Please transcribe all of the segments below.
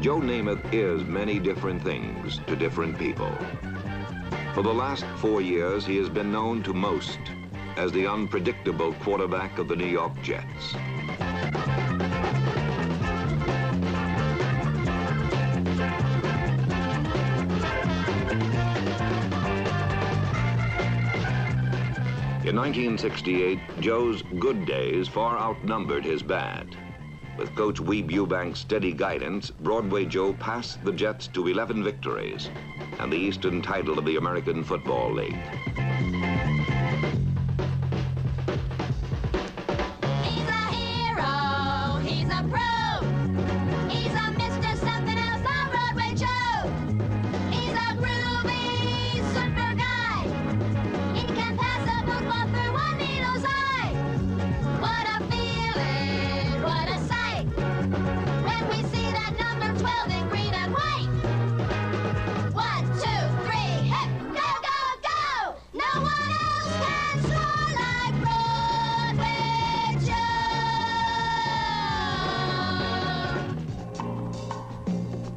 Joe Namath is many different things to different people. For the last 4 years, he has been known to most as the unpredictable quarterback of the New York Jets. In 1968, Joe's good days far outnumbered his bad. With Coach Weeb Eubank's steady guidance, Broadway Joe passed the Jets to 11 victories and the Eastern title of the American Football League. He's a hero, he's a pro, he's a Mr. Something Else on Broadway Joe. He's a groovy, super guy. He can pass a football through one needle's eye. What a feeling, what a sight, when we see that number 12 in green and white. 1, 2, 3, hip, go, go, go! No one else can score like Broadway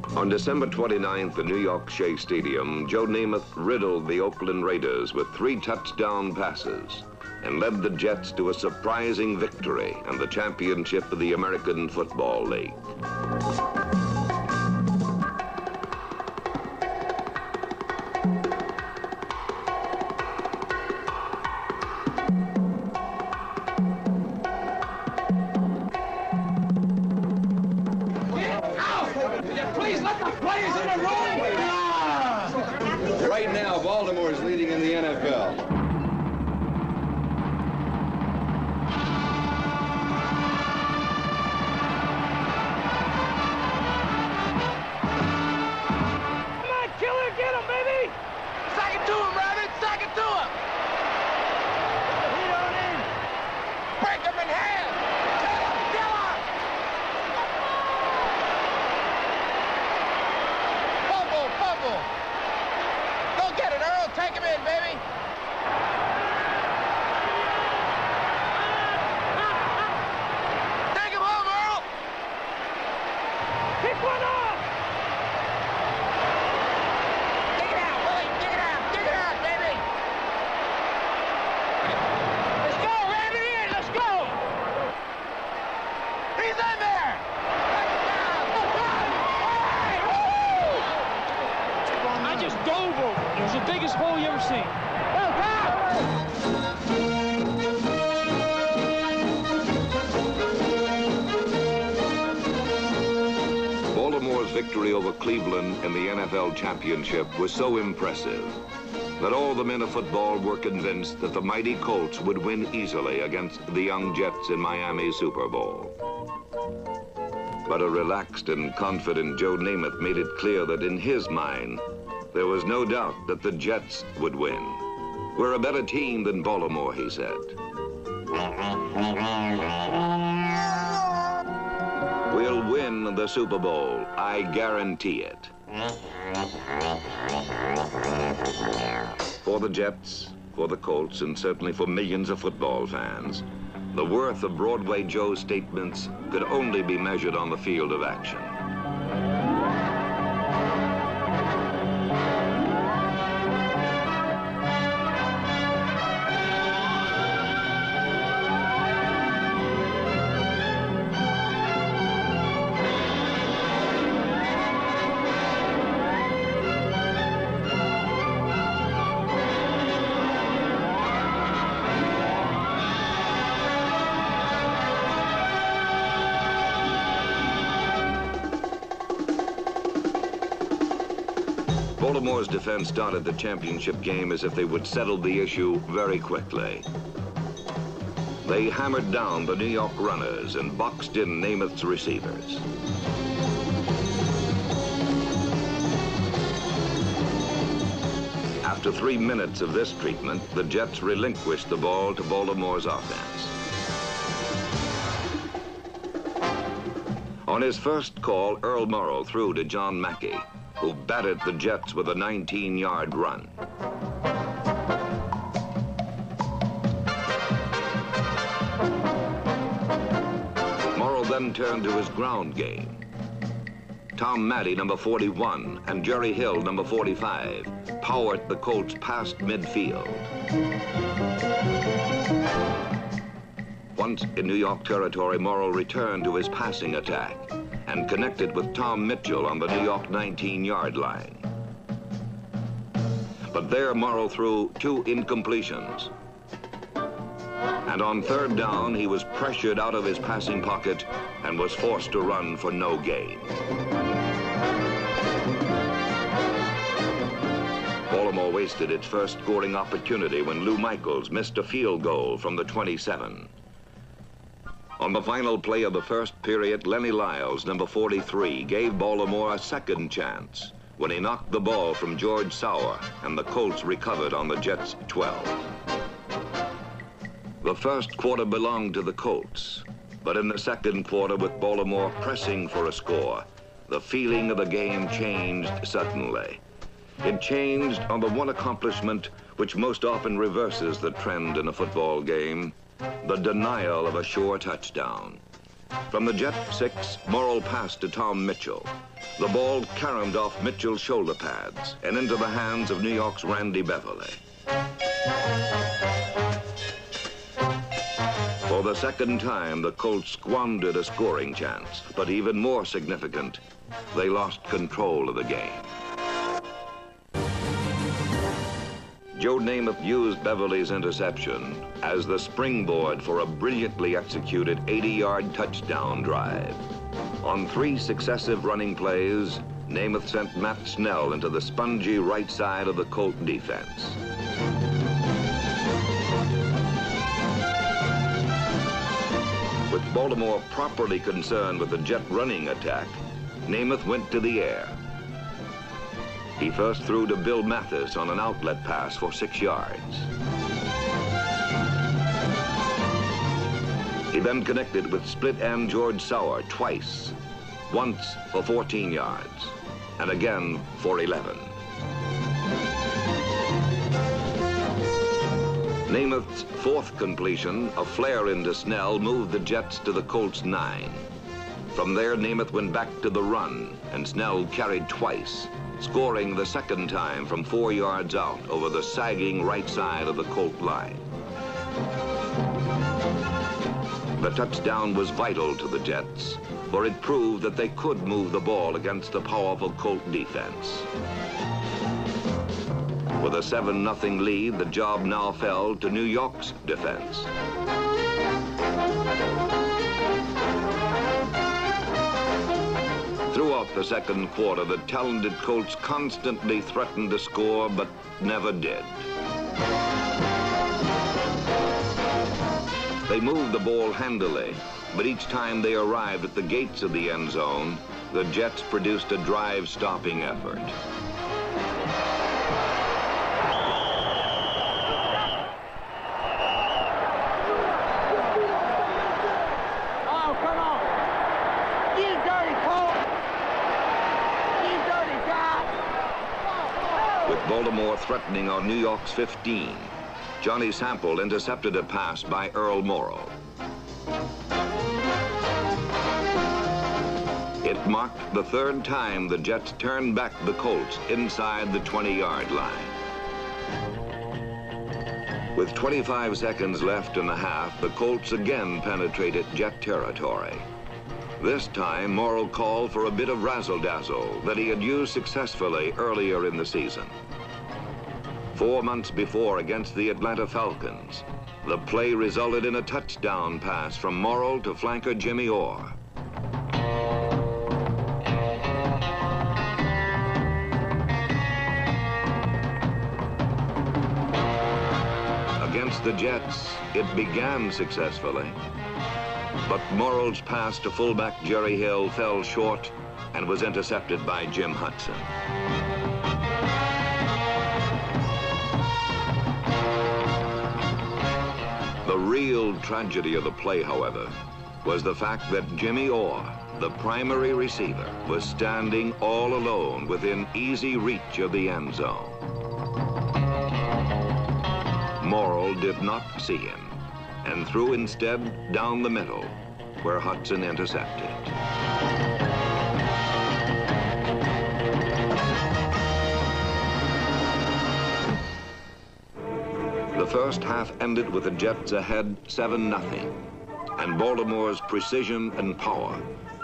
Joe. On December 29th at New York Shea Stadium, Joe Namath riddled the Oakland Raiders with 3 touchdown passes and led the Jets to a surprising victory and the championship of the American Football League. Please let the players in the room! Right now, Baltimore is leading in the NFL. Come on, Killer, get him, baby! Sack it to him, Rabbit! Sack it to him! Heat on in! Break him in half! Kill him! Kill him! Fumble! Fumble! Go get it, Earl! Take him in, baby! Take him home, Earl! Pick one off! Dig it out, Willie! Dig it out! Dig it out, baby! Let's go, Rabbit! In! Let's go! He's in there! I just dove over. It was the biggest hole you ever seen. Baltimore's victory over Cleveland in the NFL championship was so impressive that all the men of football were convinced that the mighty Colts would win easily against the young Jets in Miami's Super Bowl. But a relaxed and confident Joe Namath made it clear that in his mind, there was no doubt that the Jets would win. We're a better team than Baltimore, he said. We'll win the Super Bowl, I guarantee it. For the Jets, for the Colts, and certainly for millions of football fans, the worth of Broadway Joe's statements could only be measured on the field of action. Baltimore's defense started the championship game as if they would settle the issue very quickly. They hammered down the New York runners and boxed in Namath's receivers. After 3 minutes of this treatment, the Jets relinquished the ball to Baltimore's offense. On his first call, Earl Morrall threw to John Mackey, who batted the Jets with a 19-yard run. Morrall then turned to his ground game. Tom Maddy, number 41, and Jerry Hill, number 45, powered the Colts past midfield. Once in New York territory, Morrill returned to his passing attack and connected with Tom Mitchell on the New York 19-yard line. But there Morrill threw 2 incompletions. And on 3rd down, he was pressured out of his passing pocket and was forced to run for no gain. Baltimore wasted its first scoring opportunity when Lou Michaels missed a field goal from the 27. On the final play of the first period, Lenny Lyles, number 43, gave Baltimore a second chance when he knocked the ball from George Sauer, and the Colts recovered on the Jets' 12. The first quarter belonged to the Colts, but in the second quarter, with Baltimore pressing for a score, the feeling of the game changed suddenly. It changed on the one accomplishment which most often reverses the trend in a football game, the denial of a sure touchdown. From the Jet 6, Morrill passed to Tom Mitchell. The ball caromed off Mitchell's shoulder pads and into the hands of New York's Randy Beverly. For the second time, the Colts squandered a scoring chance, but even more significant, they lost control of the game. Joe Namath used Beverly's interception as the springboard for a brilliantly executed 80-yard touchdown drive. On 3 successive running plays, Namath sent Matt Snell into the spongy right side of the Colt defense. With Baltimore properly concerned with the Jet running attack, Namath went to the air. He first threw to Bill Mathis on an outlet pass for 6 yards. He then connected with split end George Sauer twice, once for 14 yards, and again for 11. Namath's 4th completion, a flare into Snell, moved the Jets to the Colts' 9. From there, Namath went back to the run, and Snell carried twice, scoring the second time from 4 yards out over the sagging right side of the Colt line. The touchdown was vital to the Jets, for it proved that they could move the ball against the powerful Colt defense. With a 7-0 lead, the job now fell to New York's defense. Throughout the second quarter, the talented Colts constantly threatened to score, but never did. They moved the ball handily, but each time they arrived at the gates of the end zone, the Jets produced a drive-stopping effort. Baltimore threatening on New York's 15. Johnny Sample intercepted a pass by Earl Morrill. It marked the 3rd time the Jets turned back the Colts inside the 20-yard line. With 25 seconds left in the half, the Colts again penetrated Jet territory. This time, Morrill called for a bit of razzle-dazzle that he had used successfully earlier in the season. 4 months before against the Atlanta Falcons, the play resulted in a touchdown pass from Morrill to flanker Jimmy Orr. Against the Jets, it began successfully, but Morrill's pass to fullback Jerry Hill fell short and was intercepted by Jim Hudson. The real tragedy of the play, however, was the fact that Jimmy Orr, the primary receiver, was standing all alone within easy reach of the end zone. Morrill did not see him and threw instead down the middle, where Hudson intercepted. first half ended with the Jets ahead 7-0, and Baltimore's precision and power,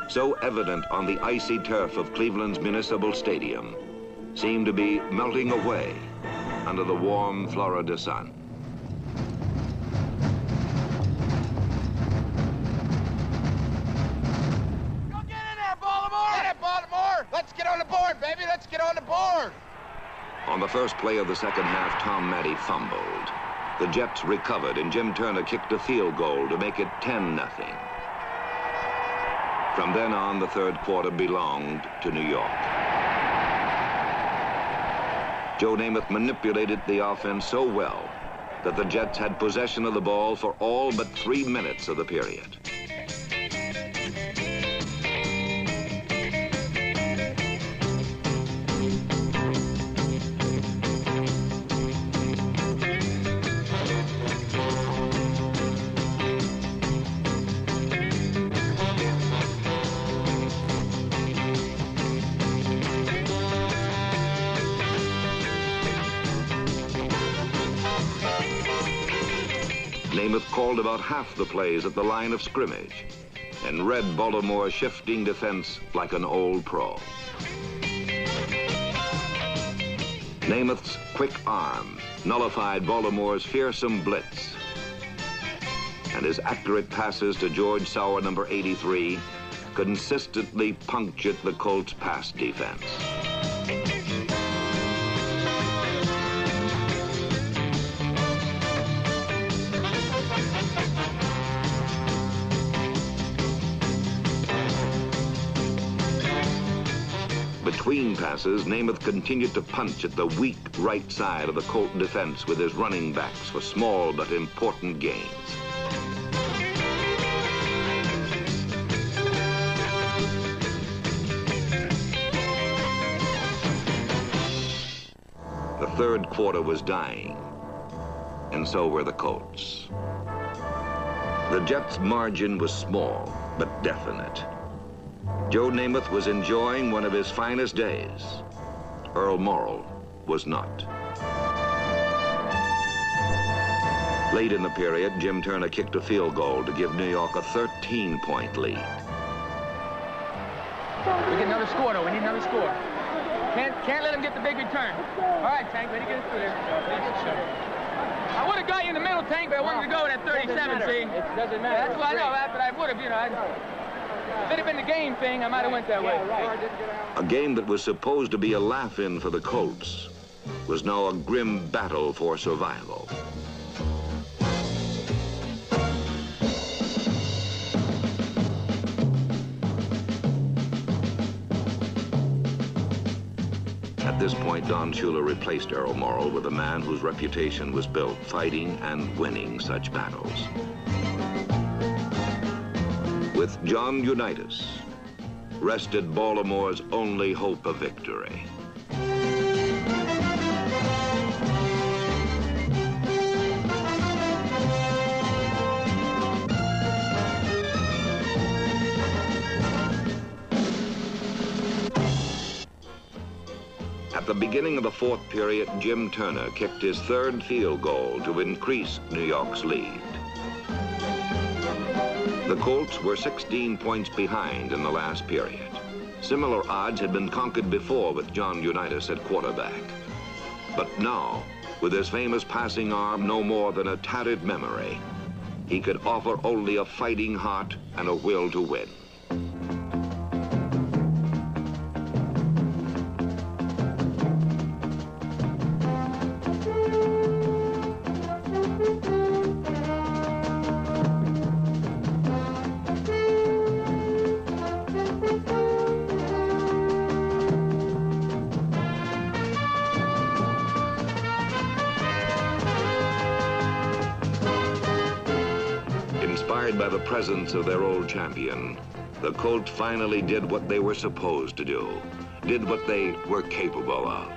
so evident on the icy turf of Cleveland's Municipal Stadium, seemed to be melting away under the warm Florida sun. Go get in there, Baltimore! Get it, Baltimore! Let's get on the board, baby! Let's get on the board! On the first play of the second half, Tom Matte fumbled. The Jets recovered, and Jim Turner kicked a field goal to make it 10-0. From then on, the third quarter belonged to New York. Joe Namath manipulated the offense so well that the Jets had possession of the ball for all but 3 minutes of the period. Namath called about half the plays at the line of scrimmage and read Baltimore's shifting defense like an old pro. Namath's quick arm nullified Baltimore's fearsome blitz, and his accurate passes to George Sauer, number 83, consistently punctured the Colts' pass defense. Between passes, Namath continued to punch at the weak right side of the Colt defense with his running backs for small but important gains. The third quarter was dying, and so were the Colts. The Jets' margin was small, but definite. Joe Namath was enjoying one of his finest days. Earl Morrall was not. Late in the period, Jim Turner kicked a field goal to give New York a 13-point lead. We get another score, though. We need another score. Can't let him get the big return. All right, Tank, ready to get us through there. I would have got you in the middle, Tank, but I wanted to go with that 37, see? It doesn't matter. That's why I know, but I would have, you know. If it had been the game thing, I might have went that way. A game that was supposed to be a laugh-in for the Colts was now a grim battle for survival. At this point, Don Shula replaced Earl Morrall with a man whose reputation was built fighting and winning such battles. With John Unitas, rested Baltimore's only hope of victory. At the beginning of the fourth period, Jim Turner kicked his third field goal to increase New York's lead. The Colts were 16 points behind in the last period. Similar odds had been conquered before with John Unitas at quarterback. But now, with his famous passing arm no more than a tattered memory, he could offer only a fighting heart and a will to win. Inspired by the presence of their old champion, the Colts finally did what they were supposed to do, did what they were capable of.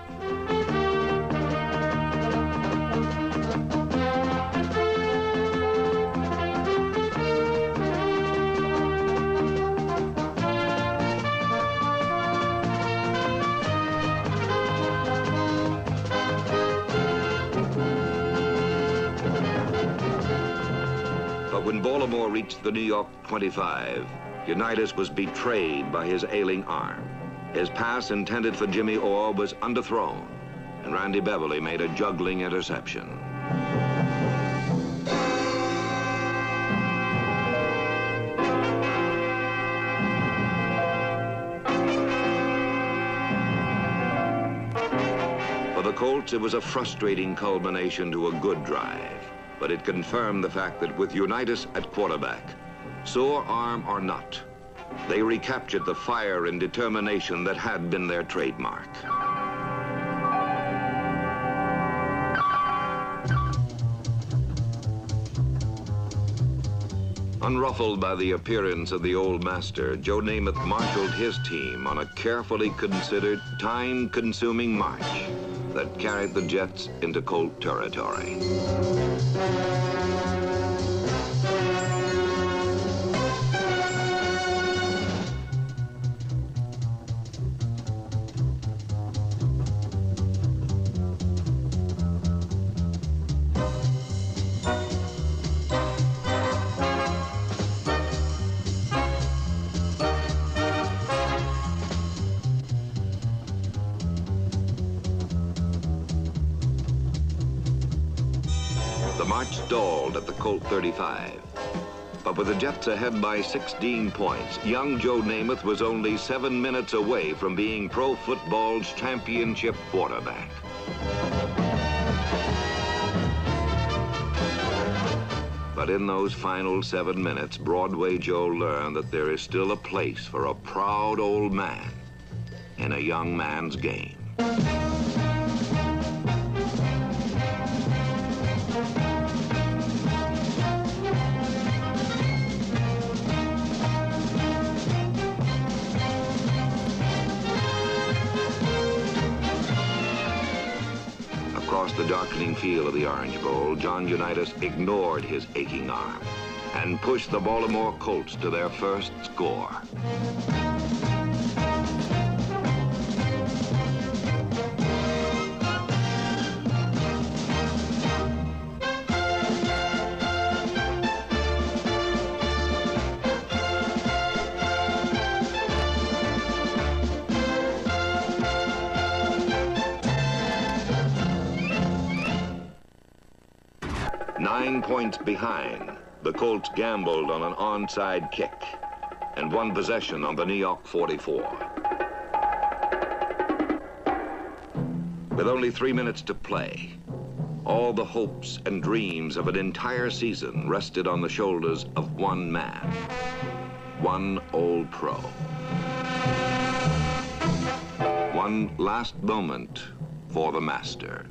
When Baltimore reached the New York 25, Unitas was betrayed by his ailing arm. His pass intended for Jimmy Orr was underthrown, and Randy Beverly made a juggling interception. For the Colts, it was a frustrating culmination to a good drive, but it confirmed the fact that with Unitas at quarterback, sore arm or not, they recaptured the fire and determination that had been their trademark. Unruffled by the appearance of the old master, Joe Namath marshaled his team on a carefully considered, time-consuming march that carried the Jets into Colt territory. The march stalled at the Colt 35. But with the Jets ahead by 16 points, young Joe Namath was only 7 minutes away from being pro football's championship quarterback. But in those final 7 minutes, Broadway Joe learned that there is still a place for a proud old man in a young man's game. Across the darkening field of the Orange Bowl, John Unitas ignored his aching arm and pushed the Baltimore Colts to their first score. Nine points behind, the Colts gambled on an onside kick and won possession on the New York 44. With only 3 minutes to play, all the hopes and dreams of an entire season rested on the shoulders of one man, one old pro. One last moment for the master.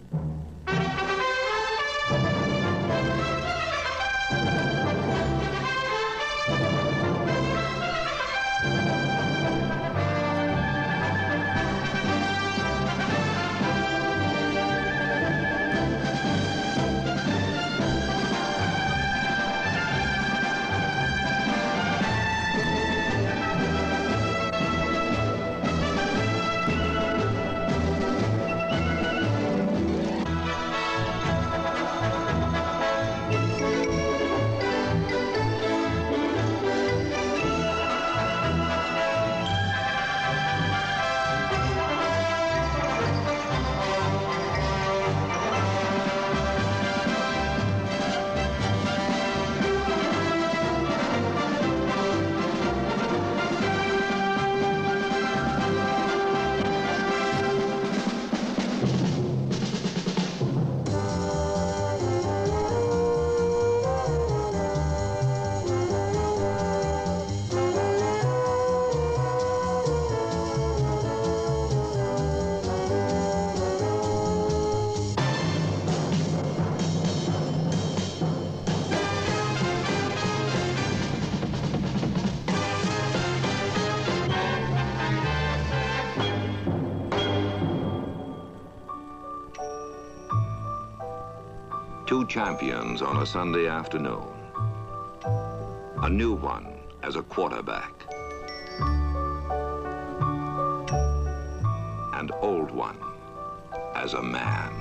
Two champions on a Sunday afternoon. A new one as a quarterback. An old one as a man.